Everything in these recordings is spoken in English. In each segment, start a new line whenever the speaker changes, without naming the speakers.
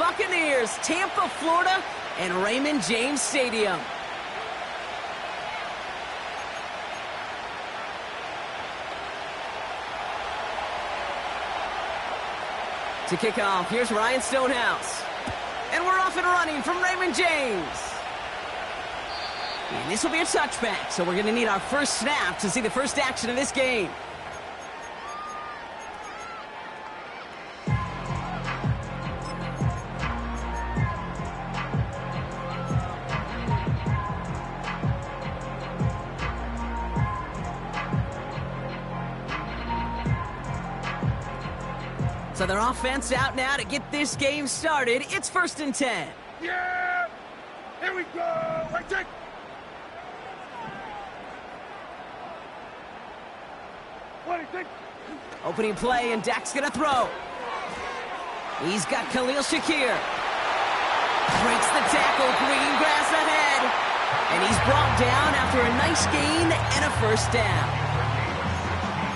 Buccaneers, Tampa, Florida, and Raymond James Stadium. To kick off, here's Ryan Stonehouse. And we're off and running from Raymond James. And this will be a touchback, so we're going to need our first snap to see the first action of this game. So their offense out now to get this game started. It's 1st and 10.
Yeah! Here we go! Right there!
Opening play, and Dak's going to throw. He's got Khalil Shakir. Breaks the tackle, green grass ahead. And he's brought down after a nice gain and a first down.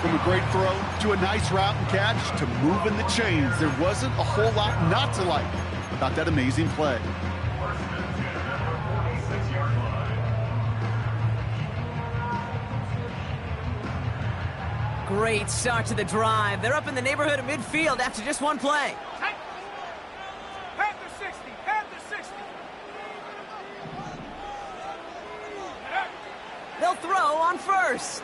From a great throw to a nice route and catch to moving the chains, there wasn't a whole lot not to like about that amazing play.
Great start to the drive. They're up in the neighborhood of midfield after just one play.
Panther 60! Panther 60!
They'll throw on first.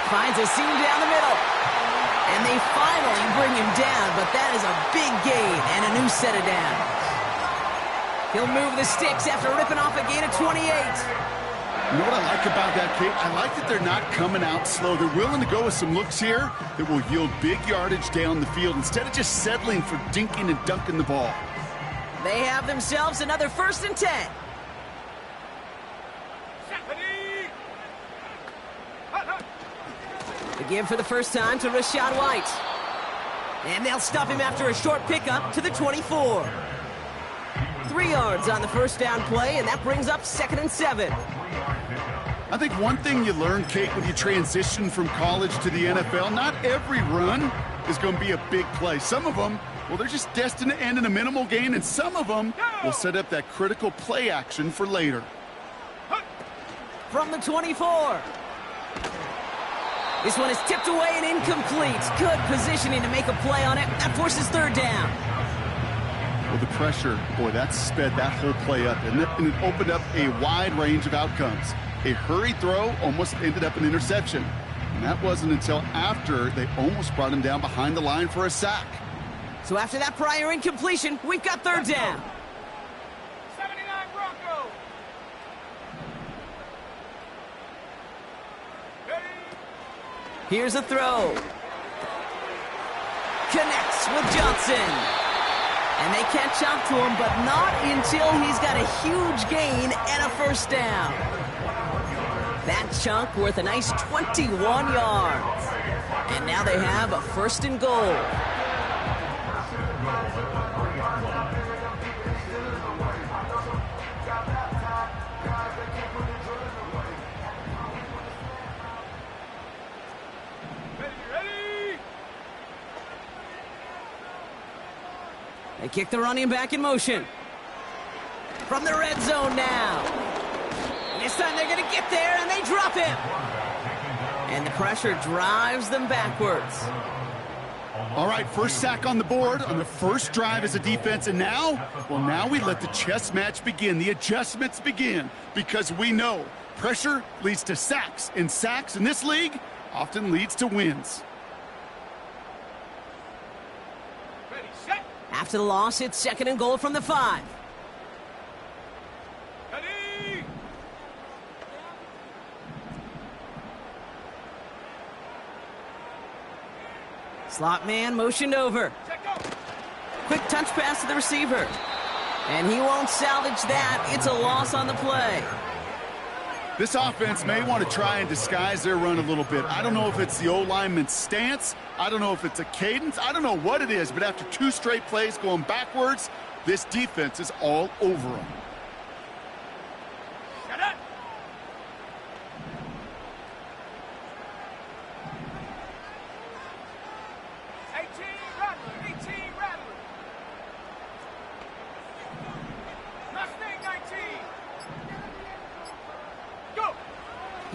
Finds a seam down the middle. And they finally bring him down, but that is a big gain and a new set of downs. He'll move the sticks after ripping off a gain of 28.
You know what I like about that, Kate? I like that they're not coming out slow. They're willing to go with some looks here that will yield big yardage down the field instead of just settling for dinking and dunking the ball.
They have themselves another 1st and 10. The give for the first time to Rachaad White. And they'll stop him after a short pickup to the 24. 3 yards on the first down play, and that brings up 2nd and 7.
I think one thing you learn, Kate, when you transition from college to the NFL, not every run is going to be a big play. Some of them, well, they're just destined to end in a minimal gain, and some of them will set up that critical play action for later.
From the 24. This one is tipped away and incomplete. Good positioning to make a play on it. That forces 3rd down.
Well, the pressure, boy, that sped that whole play up, and it opened up a wide range of outcomes. A hurried throw almost ended up an interception. And that wasn't until after they almost brought him down behind the line for a sack.
So after that prior incompletion, we've got 3rd down.
79 Bronco!
Here's a throw. Connects with Johnson. And they catch up to him, but not until he's got a huge gain and a first down. That chunk worth a nice 21 yards. And now they have a 1st and goal. They kick the running back in motion. From the red zone now. And this time they're going to get there, and they drop him. And the pressure drives them backwards.
All right, first sack on the board on the first drive as a defense, and now, well, now we let the chess match begin. The adjustments begin, because we know pressure leads to sacks, and sacks in this league often leads to wins.
After the loss, it's 2nd and goal from the 5. Slot man motioned over. Quick touch pass to the receiver. And he won't salvage that. It's a loss on the play.
This offense may want to try and disguise their run a little bit. I don't know if it's the O-lineman's stance. I don't know if it's a cadence. I don't know what it is, but after 2 straight plays going backwards, this defense is all over them.
Shut up!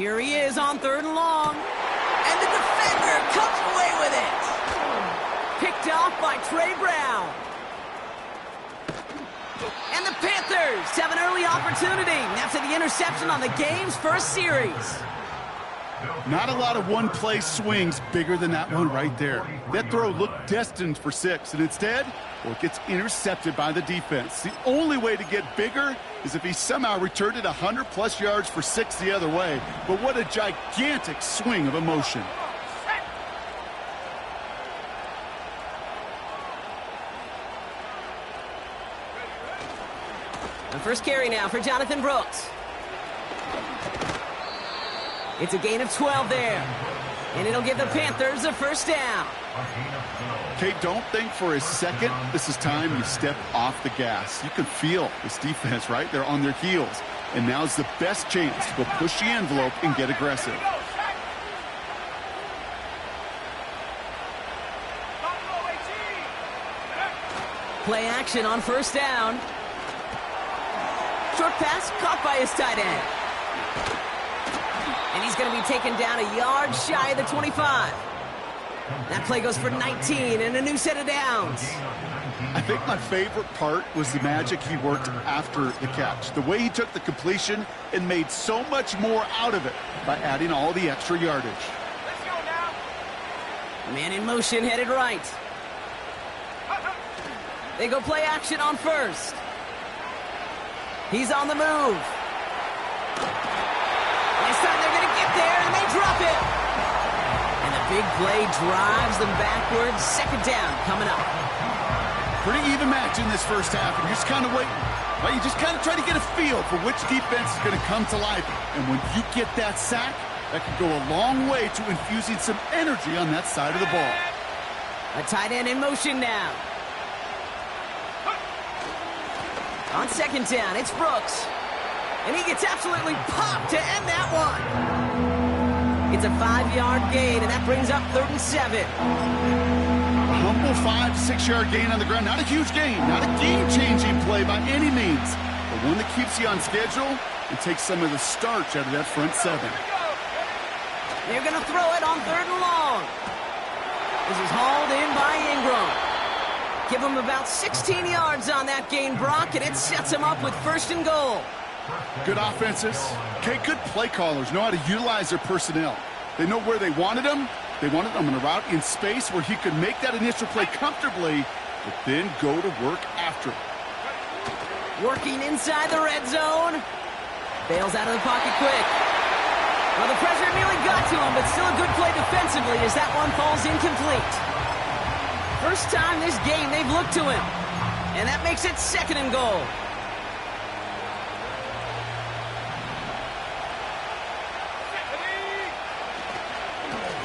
Here he is on 3rd and long. And the defender comes away with it. Picked off by Trey Brown. And the Panthers have an early opportunity after the interception on the game's first series.
Not a lot of one-play swings bigger than that one right there. That throw looked destined for 6, and instead, well, it gets intercepted by the defense. The only way to get bigger is if he somehow returned it 100-plus yards for 6 the other way. But what a gigantic swing of emotion.
The first carry now for Jonathan Brooks. It's a gain of 12 there. And it'll give the Panthers a first down.
Okay, don't think for a second this is time you step off the gas. You can feel this defense, right? They're on their heels. And now's the best chance to go push the envelope and get aggressive.
Play action on first down. Short pass caught by his tight end. And he's going to be taken down a yard shy of the 25. That play goes for 19 and a new set of downs.
I think my favorite part was the magic he worked after the catch. The way he took the completion and made so much more out of it by adding all the extra yardage.
Let's go now.
Man in motion headed right. They go play action on first. He's on the move. This time they're going to get there, and they drop it. And the big play drives them backwards. 2nd down coming up.
Pretty even match in this first half, and you're just kind of waiting. Right? You just kind of try to get a feel for which defense is going to come to life. And when you get that sack, that can go a long way to infusing some energy on that side of the ball.
A tight end in motion now. On 2nd down, it's Brooks. And he gets absolutely popped to end that one. It's a 5-yard gain, and that brings up 3rd and 7.
A humble 5 to 6 yard gain on the ground. Not a huge gain, not a game-changing play by any means, but one that keeps you on schedule and takes some of the starch out of that front 7.
They're going to throw it on 3rd and long. This is hauled in by Ingram. Give him about 16 yards on that gain, Brock, and it sets him up with 1st and goal.
Good offenses. Okay, good play callers know how to utilize their personnel. They know where they wanted him. They wanted him in a route in space where he could make that initial play comfortably, but then go to work after it.
Working inside the red zone. Bails out of the pocket quick. Well, the pressure nearly got to him, but still a good play defensively as that one falls incomplete. First time this game they've looked to him. And that makes it 2nd and goal.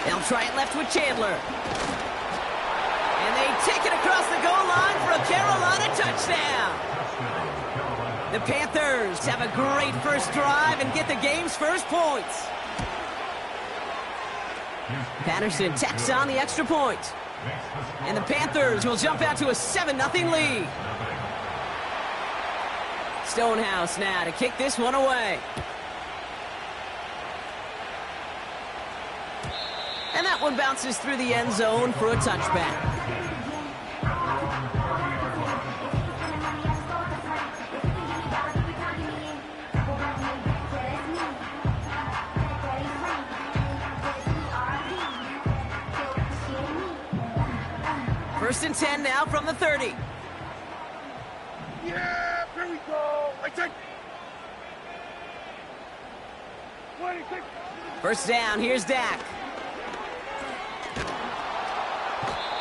They'll try it left with Chandler. And they take it across the goal line for a Carolina touchdown. The Panthers have a great first drive and get the game's first points. Patterson tacks on the extra point. And the Panthers will jump out to a 7-0 lead. Stonehouse now to kick this one away. And that one bounces through the end zone for a touchback. First and 10 now from the 30.
Yeah, here we go. I take.
First down, here's Dak.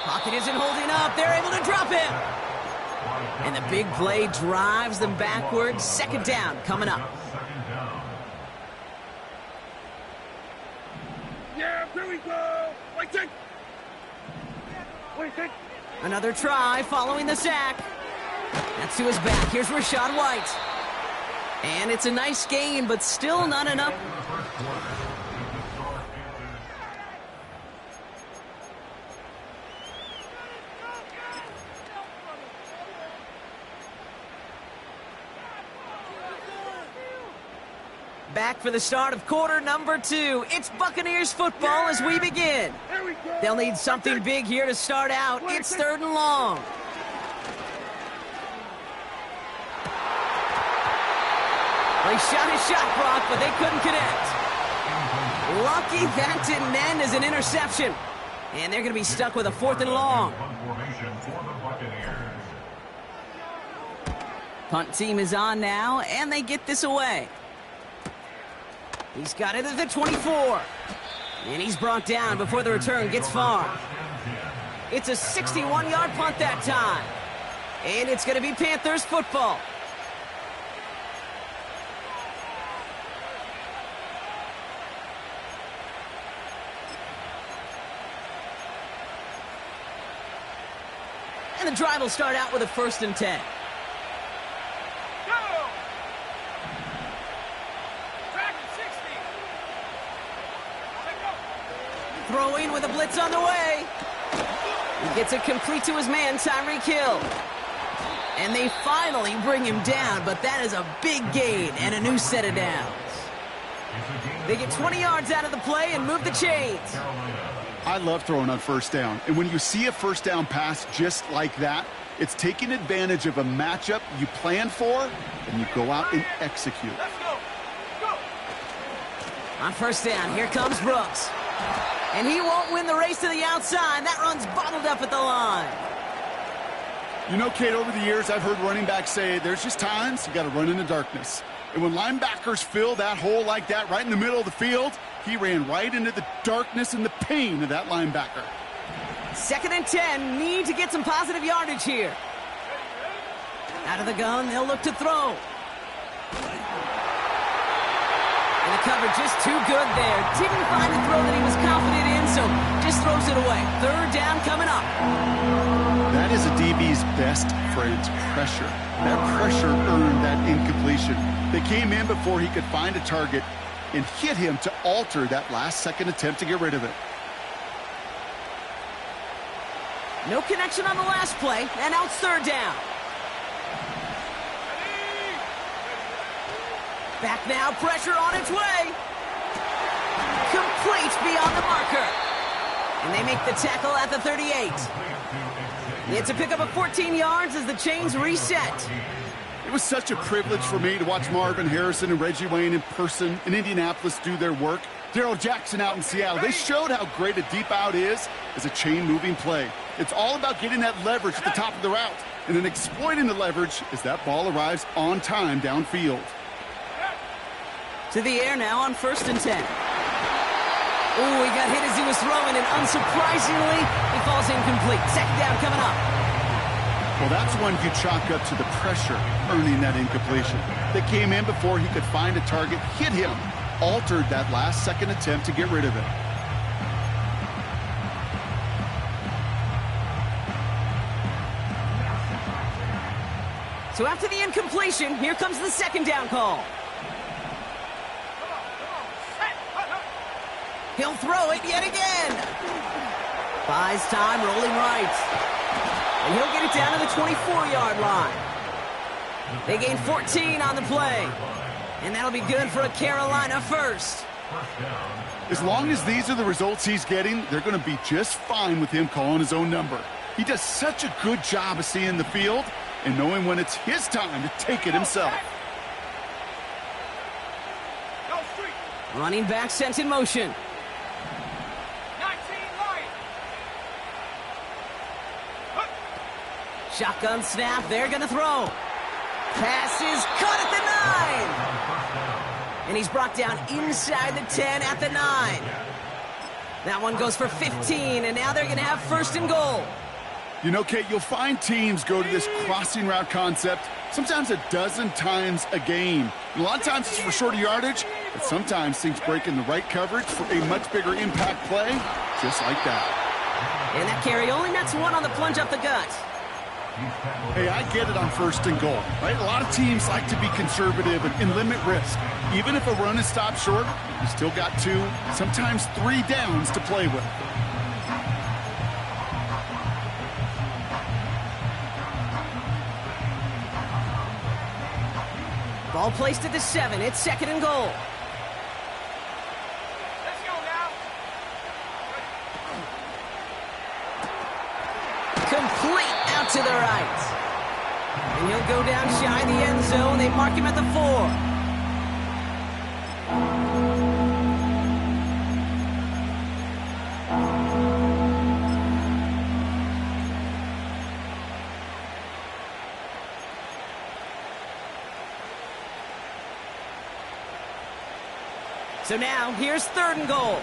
Pocket isn't holding up. They're able to drop him. And the big play drives them backwards. 2nd down coming up.
Yeah, here we go. I take.
Another try following the sack. That's to his back. Here's Rachaad White. And it's a nice gain, but still not enough. Back for the start of quarter number 2. It's Buccaneers football as we begin.
Here we go.
They'll need something big here to start out. It's 3rd and long. They shot his shot, Brock, but they couldn't connect. Lucky that didn't end as an interception. And they're going to be stuck with a 4th and long. Punt team is on now, and they get this away. He's got it at the 24. And he's brought down before the return gets far. It's a 61-yard punt that time. And it's going to be Panthers football. And the drive will start out with a 1st and 10. Throwing with a blitz on the way. He gets it complete to his man, Tyreek Hill. And they finally bring him down, but that is a big gain and a new set of downs. They get 20 yards out of the play and move the chains.
I love throwing on 1st down. And when you see a 1st down pass just like that, it's taking advantage of a matchup you plan for, and you go out and execute.
Let's go. Go.
On 1st down, here comes Brooks. And he won't win the race to the outside. That run's bottled up at the line.
You know, Kate, over the years, I've heard running backs say there's just times you got to run in the darkness. And when linebackers fill that hole like that right in the middle of the field, he ran right into the darkness and the pain of that linebacker.
2nd and 10. Need to get some positive yardage here. Out of the gun, they'll look to throw. And the coverage just too good there. Didn't find a throw that he was confident in, so just throws it away. 3rd down coming up.
That is a DB's best friend, pressure. That pressure earned that incompletion. They came in before he could find a target and hit him to alter that last-second attempt to get rid of it.
No connection on the last play, and now it's 3rd down. Back now, pressure on its way. Complete beyond the marker. And they make the tackle at the 38. It's a pickup of 14 yards as the chains reset.
It was such a privilege for me to watch Marvin Harrison and Reggie Wayne in person in Indianapolis do their work. Darrell Jackson out in Seattle. They showed how great a deep out is as a chain-moving play. It's all about getting that leverage at the top of the route and then exploiting the leverage as that ball arrives on time downfield.
To the air now on 1st and 10. Ooh, he got hit as he was throwing, and unsurprisingly, he falls incomplete. 2nd down coming up.
Well, that's one you chalk up to the pressure earning that incompletion. They came in before he could find a target, hit him, altered that last-second attempt to get rid of it.
So after the incompletion, here comes the 2nd down call. He'll throw it yet again. Buys time, rolling right. And he'll get it down to the 24-yard line. They gain 14 on the play. And that'll be good for a Carolina 1st.
As long as these are the results he's getting, they're going to be just fine with him calling his own number. He does such a good job of seeing the field and knowing when it's his time to take it himself.
Running back sent in motion. Shotgun snap, they're going to throw. Pass is cut at the 9. And he's brought down inside the 10 at the 9. That one goes for 15, and now they're going to have 1st and goal.
You know, Kate, you'll find teams go to this crossing route concept sometimes a dozen times a game. And a lot of times it's for shorter yardage, but sometimes things break in the right coverage for a much bigger impact play, just like that.
And that carry only nets 1 on the plunge up the gut.
Hey, I get it on 1st and goal, right? A lot of teams like to be conservative and limit risk. Even if a run is stopped short, you still got 2, sometimes 3 downs to play with.
Ball placed at the 7. It's 2nd and goal. to the right. And he'll go down shy of the end zone. They mark him at the 4. So now, here's 3rd and goal.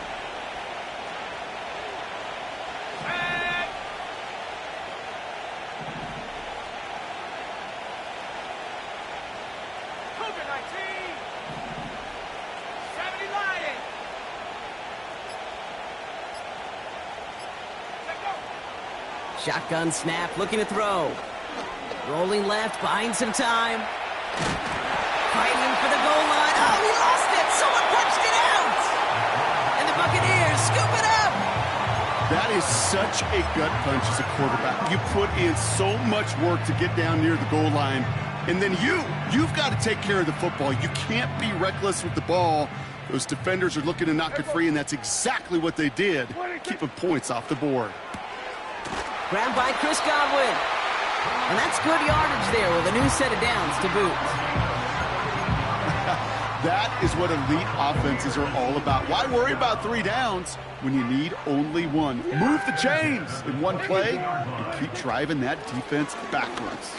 Shotgun snap, looking to throw. Rolling left, buying some time. Fighting for the goal line. Oh, he lost it! Someone punched it out! And the Buccaneers scoop it up!
That is such a gut punch as a quarterback. You put in so much work to get down near the goal line, and then you've got to take care of the football. You can't be reckless with the ball. Those defenders are looking to knock it free, and that's exactly what they did, keeping points off the board.
Grabbed by Chris Godwin. And that's good yardage there with a new set of downs to boot.
That is what elite offenses are all about. Why worry about 3 downs when you need only 1? Move the chains in one play and keep driving that defense backwards.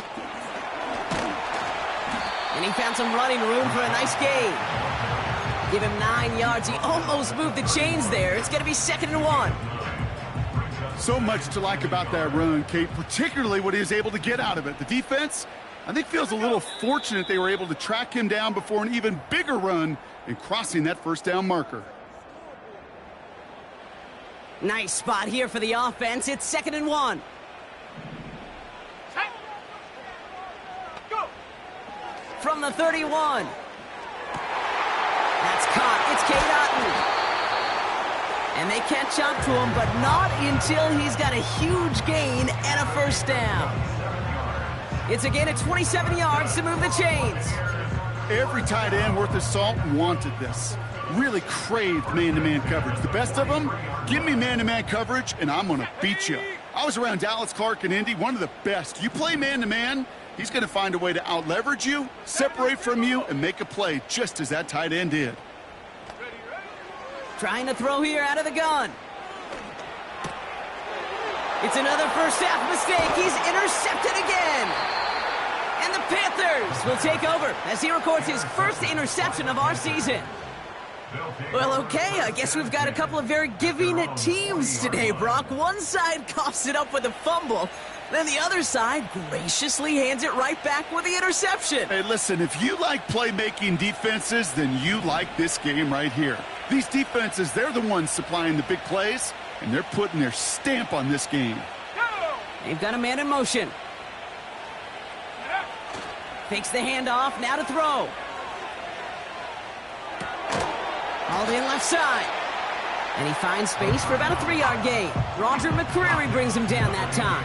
And he found some running room for a nice gain. Give him 9 yards. He almost moved the chains there. It's going to be 2nd and 1.
So much to like about that run, Kate, particularly what he was able to get out of it. The defense, I think, feels a little fortunate they were able to track him down before an even bigger run in crossing that 1st down marker.
Nice spot here for the offense. It's 2nd and 1. From the 31. That's caught. It's Cade Otton. And they catch up to him, but not until he's got a huge gain and a 1st down. It's a gain of 27 yards to move the chains.
Every tight end worth his salt wanted this. Really craved man-to-man coverage. The best of them, give me man-to-man coverage, and I'm going to beat you. I was around Dallas Clark and Indy, one of the best. You play man-to-man, he's going to find a way to out-leverage you, separate from you, and make a play just as that tight end did.
Trying to throw here out of the gun. It's another 1st half mistake. He's intercepted again. And the Panthers will take over as he records his 1st interception of our season. Well, okay, I guess we've got a couple of very giving teams today, Brock. One side coughs it up with a fumble. Then the other side graciously hands it right back with the interception.
Hey, listen, if you like playmaking defenses, then you like this game right here. These defenses, they're the ones supplying the big plays, and they're putting their stamp on this game.
They've got a man in motion. Fakes the handoff, now to throw. Hauled in left side. And he finds space for about a 3-yard gain. Roger McCreary brings him down that time.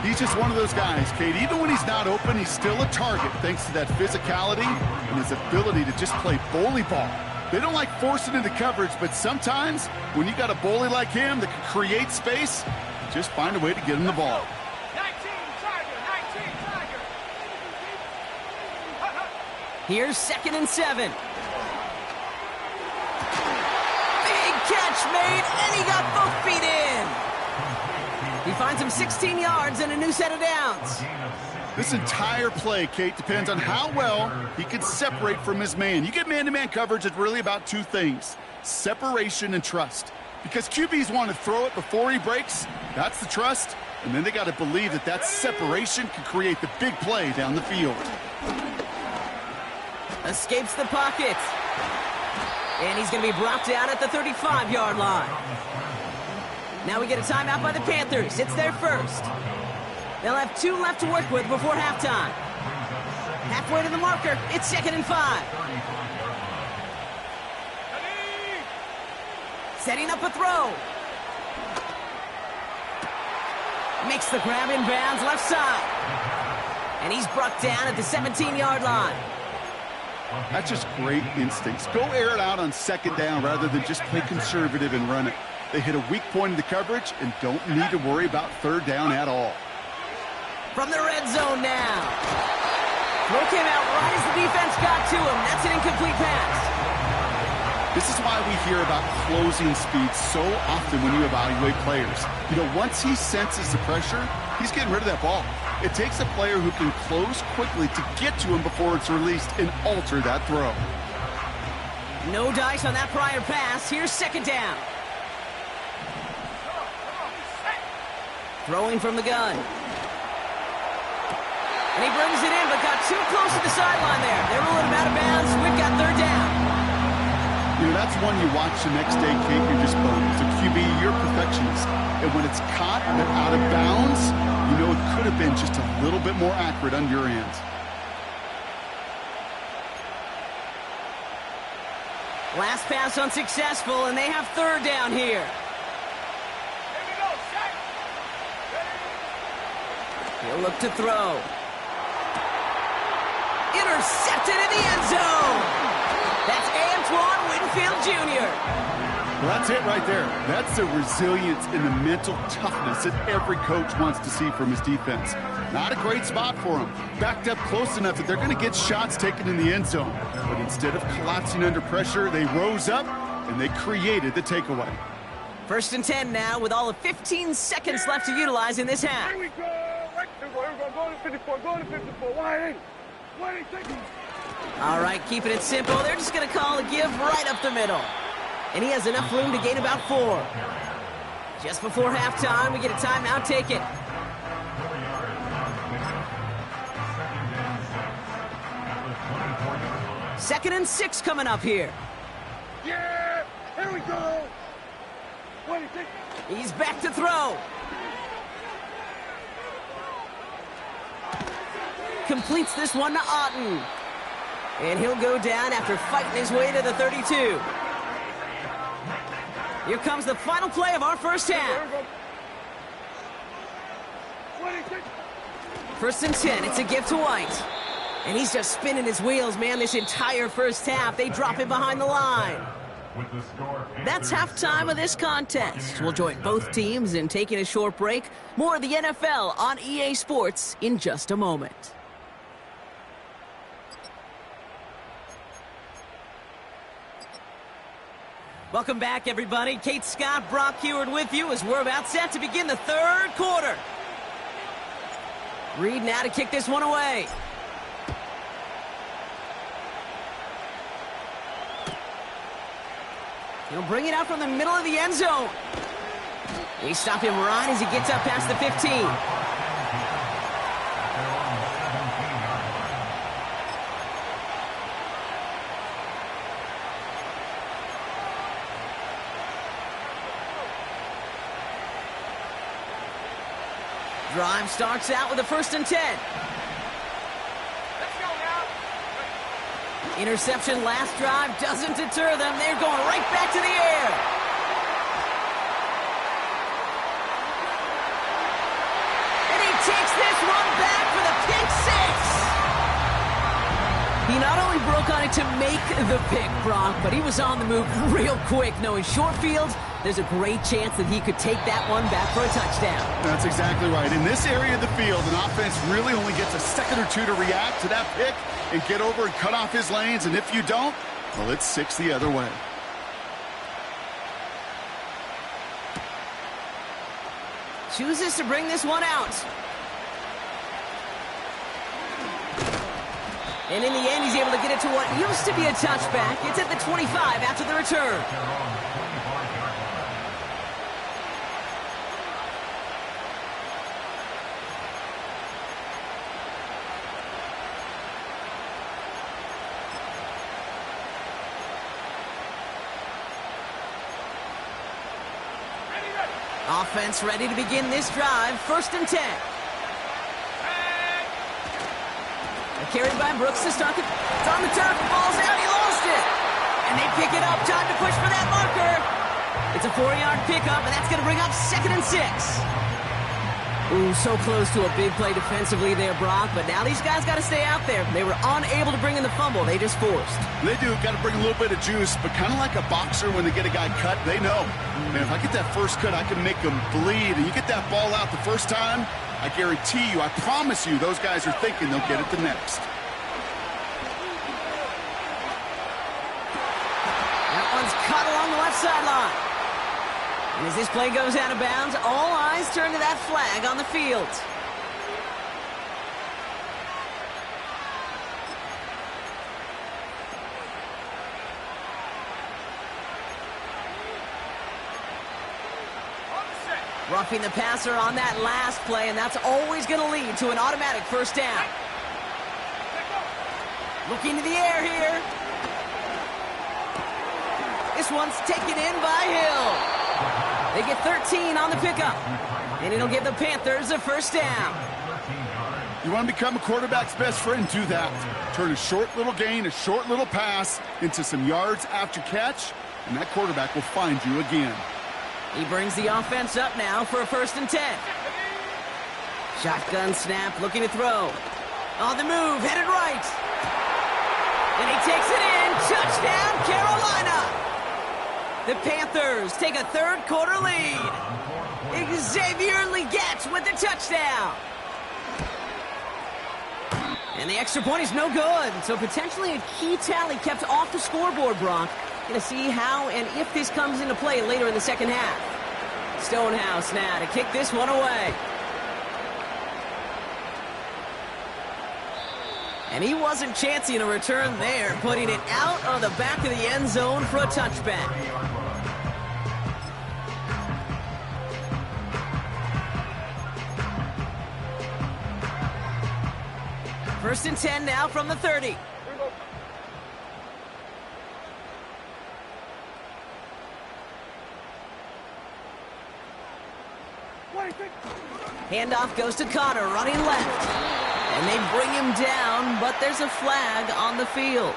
He's just one of those guys, Kate. Even when he's not open, he's still a target thanks to that physicality and his ability to just play bully ball. They don't like forcing into coverage, but sometimes when you got a bully like him that can create space, just find a way to get him the ball.
19 Tiger.
Here's 2nd and 7. Big catch made, and he got both feet in. He finds him 16 yards and a new set of downs.
This entire play, Kate, depends on how well he can separate from his man. You get man-to-man coverage, it's really about 2 things, separation and trust. Because QBs want to throw it before he breaks, that's the trust, and then they got to believe that that separation can create the big play down the field.
Escapes the pocket. And he's going to be brought down at the 35-yard line. Now we get a timeout by the Panthers. It's their 1st. They'll have 2 left to work with before halftime. Halfway to the marker, it's 2nd and 5. Setting up a throw. Makes the grab in bounds left side. And he's brought down at the 17-yard line.
That's just great instincts. Go air it out on 2nd down rather than just play conservative and run it. They hit a weak point in the coverage and don't need to worry about 3rd down at all.
From the red zone now. Throw came out right as the defense got to him. That's an incomplete pass.
This is why we hear about closing speed so often when you evaluate players. You know, once he senses the pressure, he's getting rid of that ball. It takes a player who can close quickly to get to him before it's released and alter that throw.
No dice on that prior pass. Here's second down. Throwing from the gun. And he brings it in, but got too close to the sideline there. They rolled him out of bounds. We've got third down.
You know, that's one you watch the next day, Kate, you're just boned. As a QB, you're a perfectionist. And when it's caught and out of bounds, you know it could have been just a little bit more accurate on your end.
Last pass unsuccessful, and they have third down here. He'll look to throw. Intercepted in the end zone. That's Antoine Winfield Jr.
Well, that's it right there. That's the resilience and the mental toughness that every coach wants to see from his defense. Not a great spot for him. Backed up close enough that they're going to get shots taken in the end zone. But instead of collapsing under pressure, they rose up and they created the takeaway.
1st and 10 now with all of 15 seconds left to utilize in this half.
Here we go. Right there. Go to 54. Go to 54. Why ain't?
All right, keeping it simple. They're just going to call a give right up the middle. And he has enough room to gain about 4. Just before halftime, we get a timeout. Take it. Second and 6 coming up here.
Yeah! Here we go! What do you think?
He's back to throw. Completes this one to Otten. And he'll go down after fighting his way to the 32. Here comes the final play of our first half.
What do you think?
1st and 10, it's a give to White. And he's just spinning his wheels, man, this entire first half. They drop him behind the line. That's halftime of this contest. We'll join both teams in taking a short break. More of the NFL on EA Sports in just a moment. Welcome back, everybody. Kate Scott, Brock Heward with you as we're about set to begin the third quarter. Reed now to kick this one away. He'll bring it out from the middle of the end zone. They stop him right as he gets up past the 15. Drive starts out with a 1st and 10.
Let's go now.
Interception last drive doesn't deter them. They're going right back to the air. And he takes this one back for the pick 6. He not only broke on it to make the pick, Brock, but he was on the move real quick, knowing short fields, there's a great chance that he could take that one back for a touchdown.
That's exactly right. In this area of the field, an offense really only gets a second or two to react to that pick and get over and cut off his lanes. And if you don't, well, it's 6 the other way.
Chooses to bring this one out. And in the end, he's able to get it to what used to be a touchback. It's at the 25 after the return. Offense ready to begin this drive. 1st and 10. Carried by Brooks to start it's on the turf. Ball's out. He lost it. And they pick it up. Time to push for that marker. It's a 4-yard pickup, and that's going to bring up 2nd and 6. Ooh, so close to a big play defensively there, Brock. But now these guys got to stay out there. They were unable to bring in the fumble. They just forced.
They do. Got to bring a little bit of juice, but kind of like a boxer when they get a guy cut, they know. Man, if I get that first cut, I can make them bleed. And you get that ball out the first time, I guarantee you, I promise you, those guys are thinking they'll get it the next.
That one's cut along the left sideline. And as this play goes out of bounds, all eyes turn to that flag on the field. Roughing the passer on that last play, and that's always going to lead to an automatic first down. Looking to the air here. This one's taken in by Hill. They get 13 on the pickup, and it'll give the Panthers a first down.
You want to become a quarterback's best friend, do that. Turn a short little gain, a short little pass into some yards after catch, and that quarterback will find you again.
He brings the offense up now for a 1st and 10. Shotgun snap, looking to throw. On the move, headed right. And he takes it in. Touchdown, Carolina. The Panthers take a third-quarter lead. Xavier Legette with the touchdown. And the extra point is no good. So potentially a key tally kept off the scoreboard, Brock. Going to see how and if this comes into play later in the second half. Stonehouse now to kick this one away. And he wasn't chancing a return there, putting it out of the back of the end zone for a touchback. First and 10 now from the 30. Handoff goes to Cotter, running left. And they bring him down, but there's a flag on the field.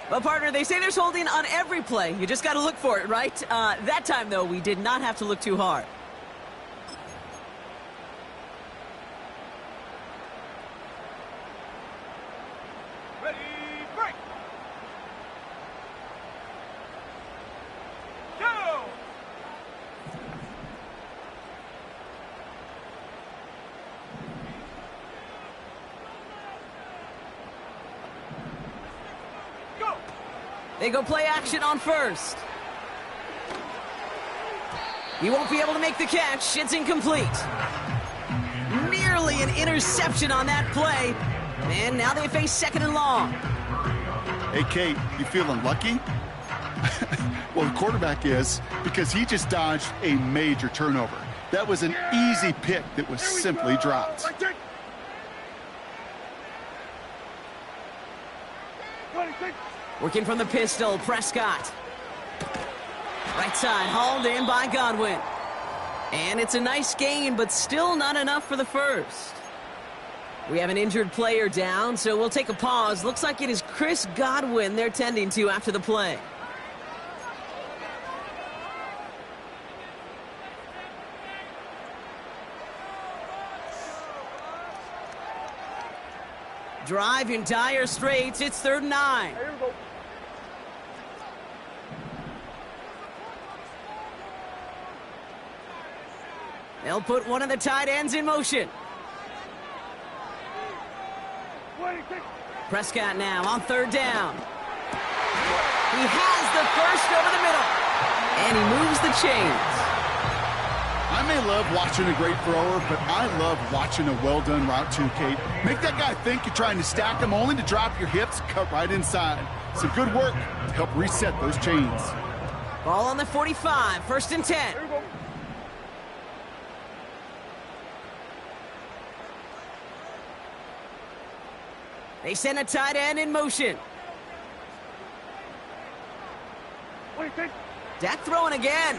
Well, partner, they say there's holding on every play. You just got to look for it, right? That time, though, we did not have to look too hard.
Ready, break! Go!
They go play action on first. He won't be able to make the catch. It's incomplete. Nearly an interception on that play. And now they face 2nd and long.
Hey, Kate, you feeling lucky? Well, the quarterback is, because he just dodged a major turnover. That was an easy pick that was simply dropped.
Working from the pistol, Prescott. Right side, hauled in by Godwin. And it's a nice gain, but still not enough for the first. We have an injured player down, so we'll take a pause. Looks like it is Chris Godwin they're tending to after the play. Drive in dire straits. It's 3rd and 9.
Here we go.
They'll put one of the tight ends in motion. Prescott now on 3rd down. He has the first over the middle. And he moves the chains.
I may love watching a great thrower, but I love watching a well-done route too, Kate. Make that guy think you're trying to stack him only to drop your hips, cut right inside. Some good work to help reset those chains.
Ball on the 45, 1st and 10.
Here we go.
They send a tight end in motion. Dak throwing again.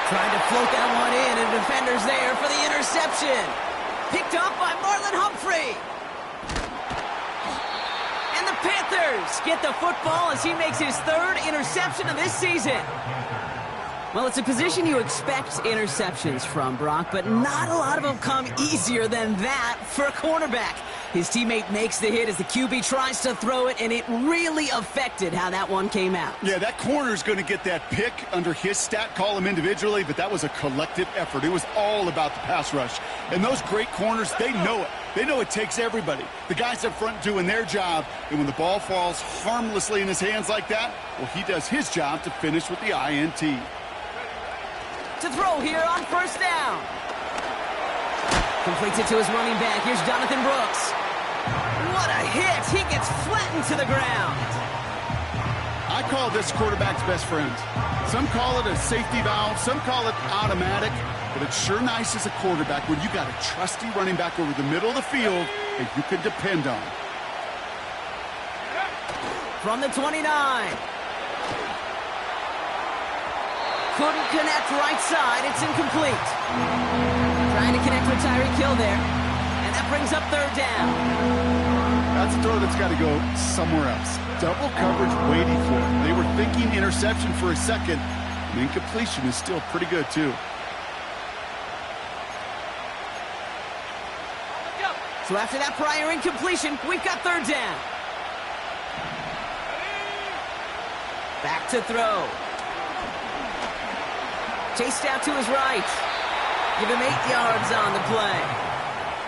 Trying to float that one in, and defender's there for the interception. Picked off by Marlon Humphrey. And the Panthers get the football as he makes his 3rd interception of this season. Well, it's a position you expect interceptions from, Brock, but not a lot of them come easier than that for a cornerback. His teammate makes the hit as the QB tries to throw it, and it really affected how that one came out.
Yeah, that corner's going to get that pick under his stat column individually, but that was a collective effort. It was all about the pass rush. And those great corners, they know it. They know it takes everybody. The guys up front doing their job, and when the ball falls harmlessly in his hands like that, well, he does his job to finish with the INT.
To throw here on first down. Completes it to his running back. Here's Jonathan Brooks. What a hit! He gets flattened to the ground.
I call this quarterback's best friend. Some call it a safety valve, some call it automatic, but it's sure nice as a quarterback when you got a trusty running back over the middle of the field that you can depend on.
From the 29. Couldn't connect right side. It's incomplete. Trying to connect with Tyreek Hill there. And that brings up third down.
That's a throw that's got to go somewhere else. Double coverage waiting for it. They were thinking interception for a second. And incompletion is still pretty good, too.
So after that prior incompletion, we've got third down. Back to throw. Chased out to his right. Give him 8 yards on the play.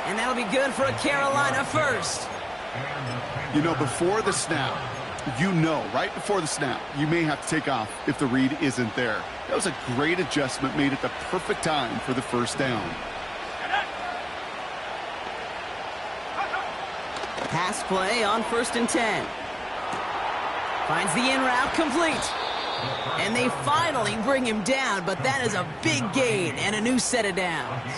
And that'll be good for a Carolina first.
You know, before the snap, right before the snap, you may have to take off if the read isn't there. That was a great adjustment made at the perfect time for the first down.
Pass play on 1st and 10. Finds the in route complete. And they finally bring him down, but that is a big gain and a new set of downs.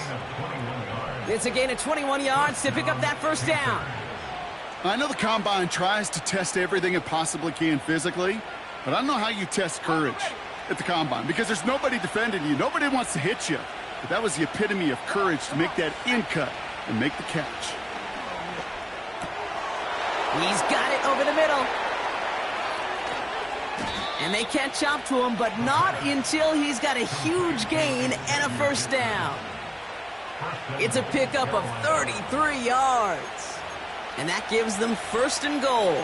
It's a gain of 21 yards to pick up that first down.
I know the Combine tries to test everything it possibly can physically, but I don't know how you test courage at the Combine because there's nobody defending you. Nobody wants to hit you. But that was the epitome of courage to make that in cut and make the catch.
He's got it over the middle. And they catch up to him, but not until he's got a huge gain and a first down. It's a pickup of 33 yards. And that gives them 1st and goal.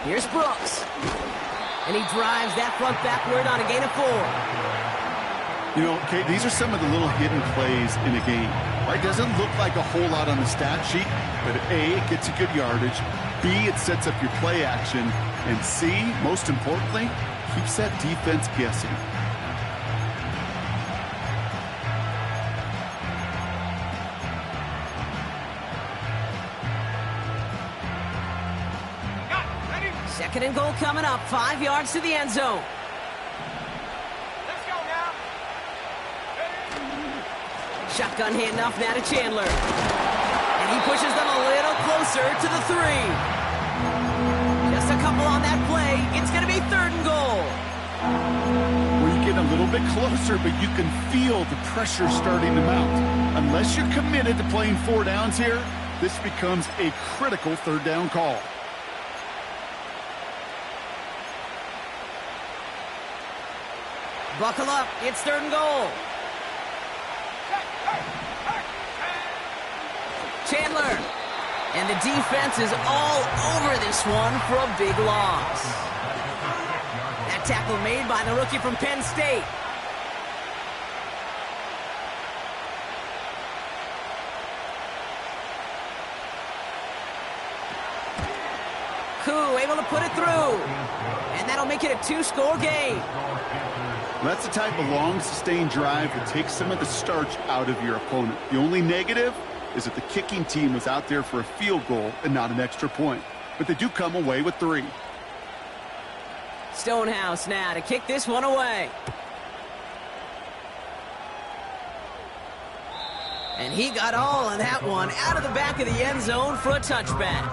Here's Brooks. And he drives that front backward on a gain of 4.
You know, Kate, these are some of the little hidden plays in a game. Right? Doesn't look like a whole lot on the stat sheet, but A, it gets you good yardage. B, it sets up your play action. And C, most importantly, keeps that defense guessing.
Second and goal coming up. 5 yards to the end zone.
Let's go now.
Shotgun handoff now to Chandler. And he pushes them a little closer to the 3. Just a couple on that play. It's going to be 3rd and goal.
Well, you get a little bit closer, but you can feel the pressure starting to mount. Unless you're committed to playing 4 downs here, this becomes a critical 3rd down call.
Buckle up. It's 3rd and goal. Chandler. And the defense is all over this one for a big loss. That tackle made by the rookie from Penn State. Koo able to put it through. And that'll make it a 2-score game.
That's the type of long, sustained drive that takes some of the starch out of your opponent. The only negative is that the kicking team was out there for a field goal and not an extra point. But they do come away with 3.
Stonehouse now to kick this one away. And he got all of that one out of the back of the end zone for a touchback.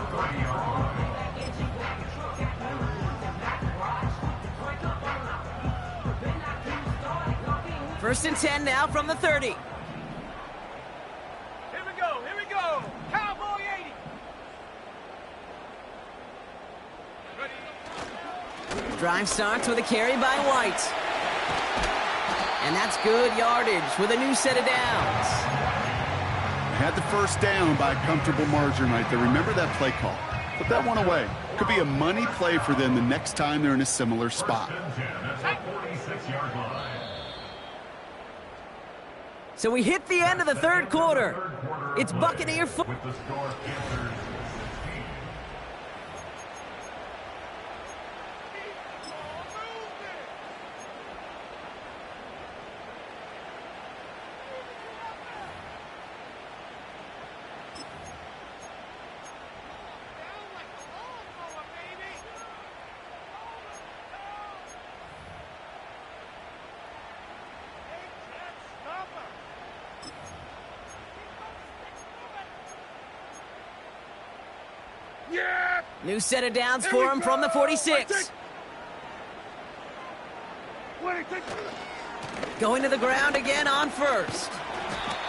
First and 10 now from the 30. Drive starts with a carry by White. And that's good yardage with a new set of downs.
Had the first down by a comfortable margin right there. Remember that play call. Put that one away. Could be a money play for them the next time they're in a similar spot.
So we hit the end of the third quarter. It's Buccaneer football. New set of downs for him from the 46. Going to the ground again on first.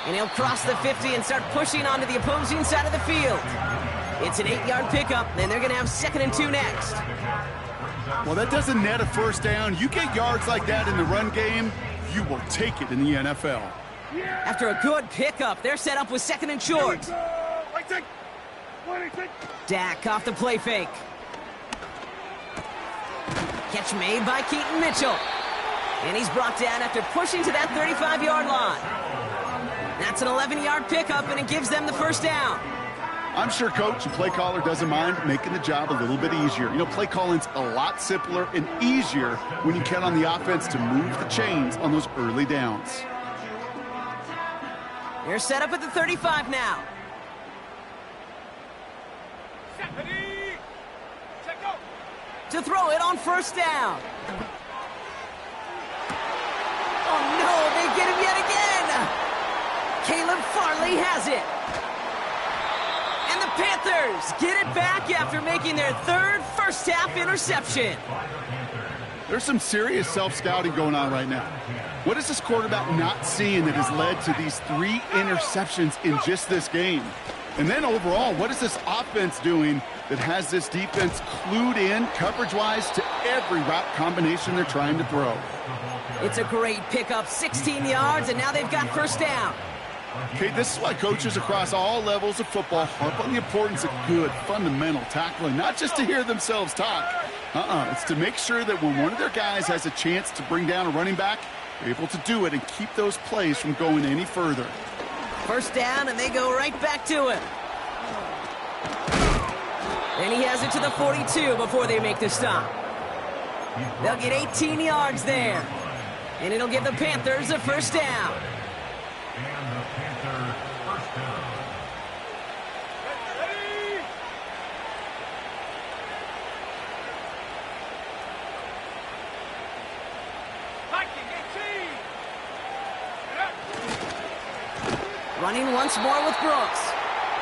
And he'll cross the 50 and start pushing onto the opposing side of the field. It's an 8-yard pickup, and they're going to have 2nd and 2 next.
Well, that doesn't net a first down. You get yards like that in the run game, you will take it in the NFL.
After a good pickup, they're set up with 2nd and short. Dak off the play fake. Catch made by Keaton Mitchell. And he's brought down after pushing to that 35-yard line. That's an 11-yard pickup, and it gives them the first down.
I'm sure coach and play caller doesn't mind making the job a little bit easier. You know, play calling's a lot simpler and easier when you count on the offense to move the chains on those early downs.
They're set up at the 35 now. To throw it on first down. Oh, no, they get him yet again. Caleb Farley has it. And the Panthers get it back after making their 3rd first-half interception.
There's some serious self-scouting going on right now. What is this quarterback not seeing that has led to these 3 interceptions in just this game? And then overall, what is this offense doing that has this defense clued in coverage-wise to every route combination they're trying to throw?
It's a great pickup, 16 yards, and now they've got first down.
Okay, this is why coaches across all levels of football harp on the importance of good, fundamental tackling, not just to hear themselves talk. It's to make sure that when one of their guys has a chance to bring down a running back, they're able to do it and keep those plays from going any further.
First down, and they go right back to him. And he has it to the 42 before they make the stop. They'll get 18 yards there. And it'll give the Panthers a first down. Running once more with Brooks.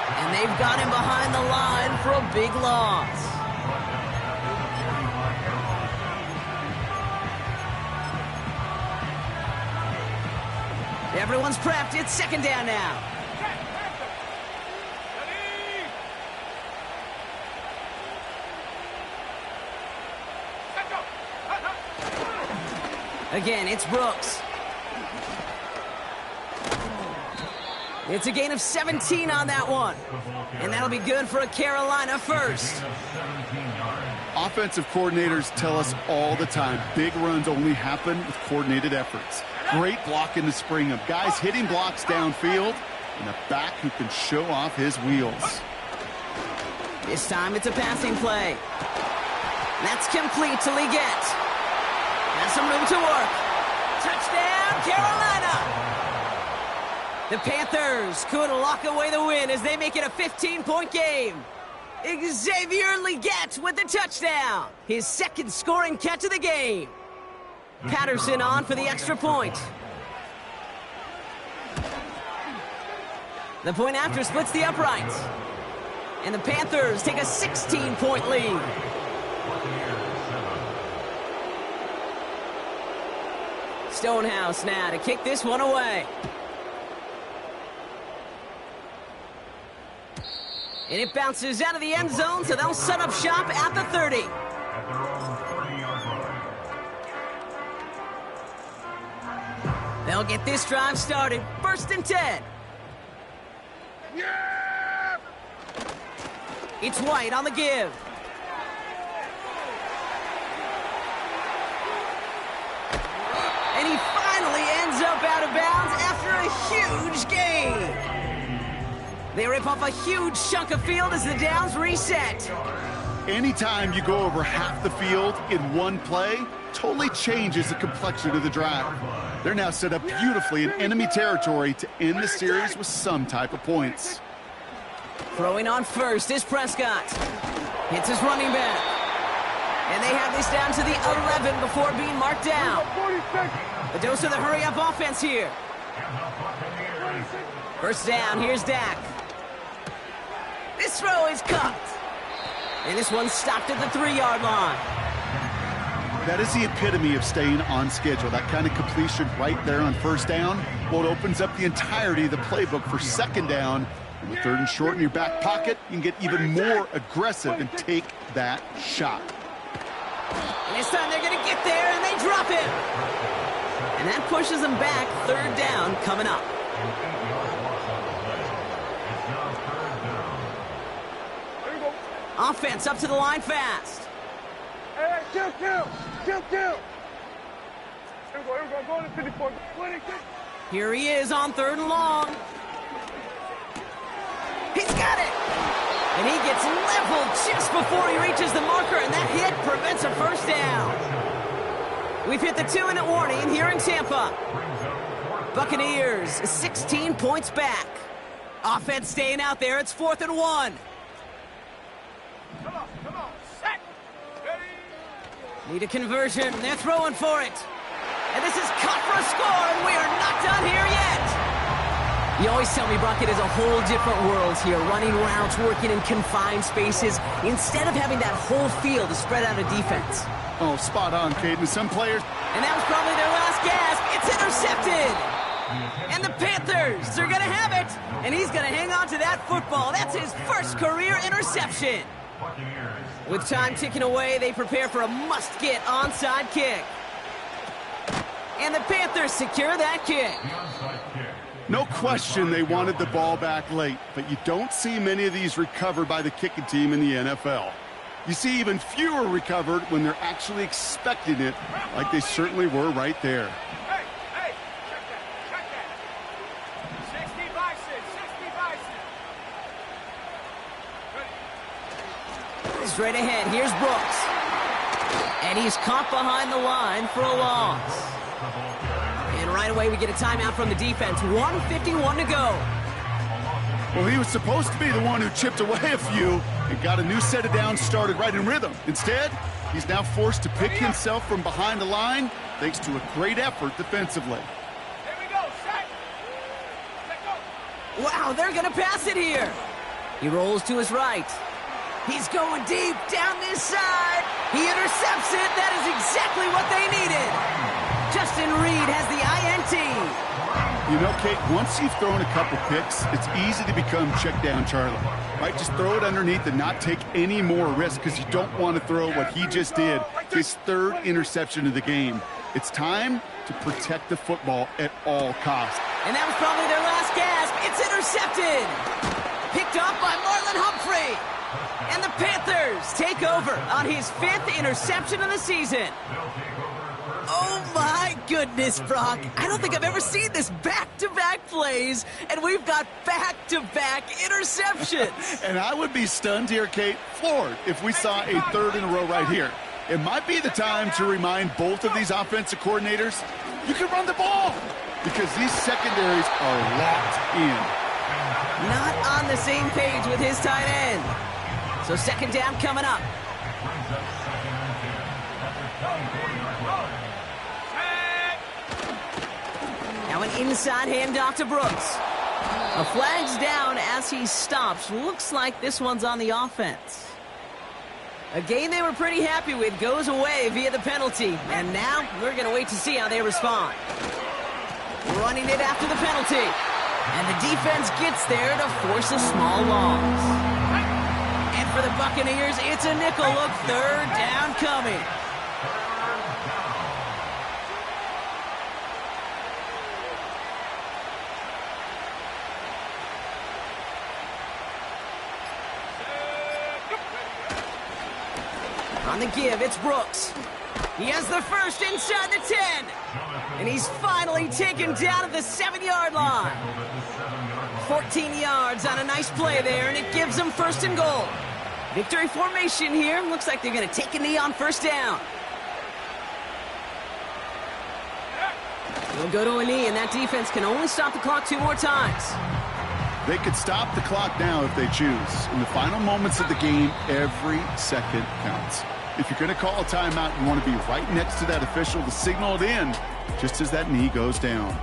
And they've got him behind the line for a big loss. Everyone's prepped. It's 2nd down now. Again, it's Brooks. It's a gain of 17 on that one. And that'll be good for a Carolina first.
Offensive coordinators tell us all the time, big runs only happen with coordinated efforts. Great block in the spring of guys hitting blocks downfield and a back who can show off his wheels.
This time it's a passing play. That's complete to Leggett. Has some room to work. Touchdown, Carolina! The Panthers could lock away the win as they make it a 15-point game. Xavier Leggett with the touchdown. His 2nd scoring catch of the game. Patterson on for the extra point. The point after splits the uprights. And the Panthers take a 16-point lead. Stonehouse now to kick this one away. And it bounces out of the end zone, so they'll set up shop at the 30. They'll get this drive started. 1st and 10.
Yeah!
It's White on the give. And he finally ends up out of bounds after a huge gain. They rip off a huge chunk of field as the downs reset.
Anytime you go over half the field in one play, totally changes the complexion of the drive. They're now set up beautifully in enemy territory to end the series with some type of points.
Throwing on first is Prescott. Hits his running back. And they have this down to the 11 before being marked down. A dose of the hurry-up offense here. 1st down, here's Dak. This throw is caught. And this one stopped at the 3-yard line.
That is the epitome of staying on schedule. That kind of completion right there on 1st down. Well, it opens up the entirety of the playbook for 2nd down. And with 3rd and short in your back pocket, you can get even more aggressive and take that shot.
And this time they're going to get there, and they drop him. And that pushes them back. 3rd down coming up. Offense up to the line fast.
Hey, chill. Here we go. Go to 54.
Here he is on 3rd and long. He's got it. And he gets leveled just before he reaches the marker, and that hit prevents a 1st down. We've hit the 2-minute warning here in Tampa. Buccaneers 16 points back. Offense staying out there. It's 4th and 1.
Come on. Set. Ready.
Need a conversion. They're throwing for it. And this is cut for a score, and we are not done here yet. You always tell me, Brock, it is a whole different world here, running routes, working in confined spaces, instead of having that whole field to spread out a defense.
Oh, spot on, Caden. Some players...
And that was probably their last gasp. It's intercepted. And the Panthers are going to have it. And he's going to hang on to that football. That's his 1st career interception. With time ticking away, they prepare for a must-get onside kick. And the Panthers secure that kick.
No question they wanted the ball back late, but you don't see many of these recovered by the kicking team in the NFL. You see even fewer recovered when they're actually expecting it, like they certainly were right there.
Hey, check that. 60 by 6.
Straight ahead, here's Brooks. And he's caught behind the line for a loss. And right away we get a timeout from the defense. 1:51 to go.
Well, he was supposed to be the one who chipped away a few and got a new set of downs started right in rhythm. Instead, he's now forced to pick himself from behind the line thanks to a great effort defensively.
Here we go. Set. Let go.
Wow, they're going to pass it here. He rolls to his right. He's going deep down this side. He intercepts it. That is exactly what they needed. Justin Reed has the INT.
You know, Kate, once you've thrown a couple picks, it's easy to become check down Charlie. Right? Just throw it underneath and not take any more risk because you don't want to throw what he just did, his 3rd interception of the game. It's time to protect the football at all costs.
And that was probably their last gasp. It's intercepted. Picked off by Marlon Humphrey. And the Panthers take over on his 5th interception of the season. Oh, my goodness, Brock. I don't think I've ever seen this back-to-back plays, and we've got back-to-back interceptions.
And I would be stunned here, Kate, floored, if we saw a 3rd in a row right here. It might be the time to remind both of these offensive coordinators, you can run the ball, because these secondaries are locked in.
Not on the same page with his tight end. So 2nd down coming up. Now an inside handoff to Brooks. A flag's down as he stops. Looks like this one's on the offense. A game they were pretty happy with goes away via the penalty. And now we're going to wait to see how they respond. Running it after the penalty. And the defense gets there to force a small loss. And for the Buccaneers, it's a nickel look. 3rd down coming. On the give, it's Brooks. He has the first inside the 10. And he's finally taken down at the 7-yard line. 14 yards on a nice play there, and it gives them first and goal. Victory formation here. Looks like they're going to take a knee on first down. They'll go to a knee, and that defense can only stop the clock 2 more times.
They could stop the clock now if they choose. In the final moments of the game, every second counts. If you're going to call a timeout, you want to be right next to that official to signal it in just as that knee goes down.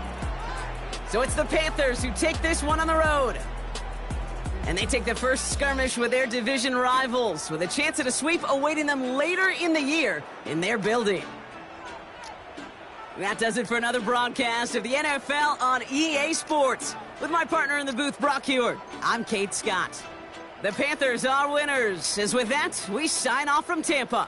So it's the Panthers who take this one on the road. And they take the first skirmish with their division rivals, with a chance at a sweep awaiting them later in the year in their building. That does it for another broadcast of the NFL on EA Sports. With my partner in the booth, Brock Heward, I'm Kate Scott. The Panthers are winners. As with that, we sign off from Tampa.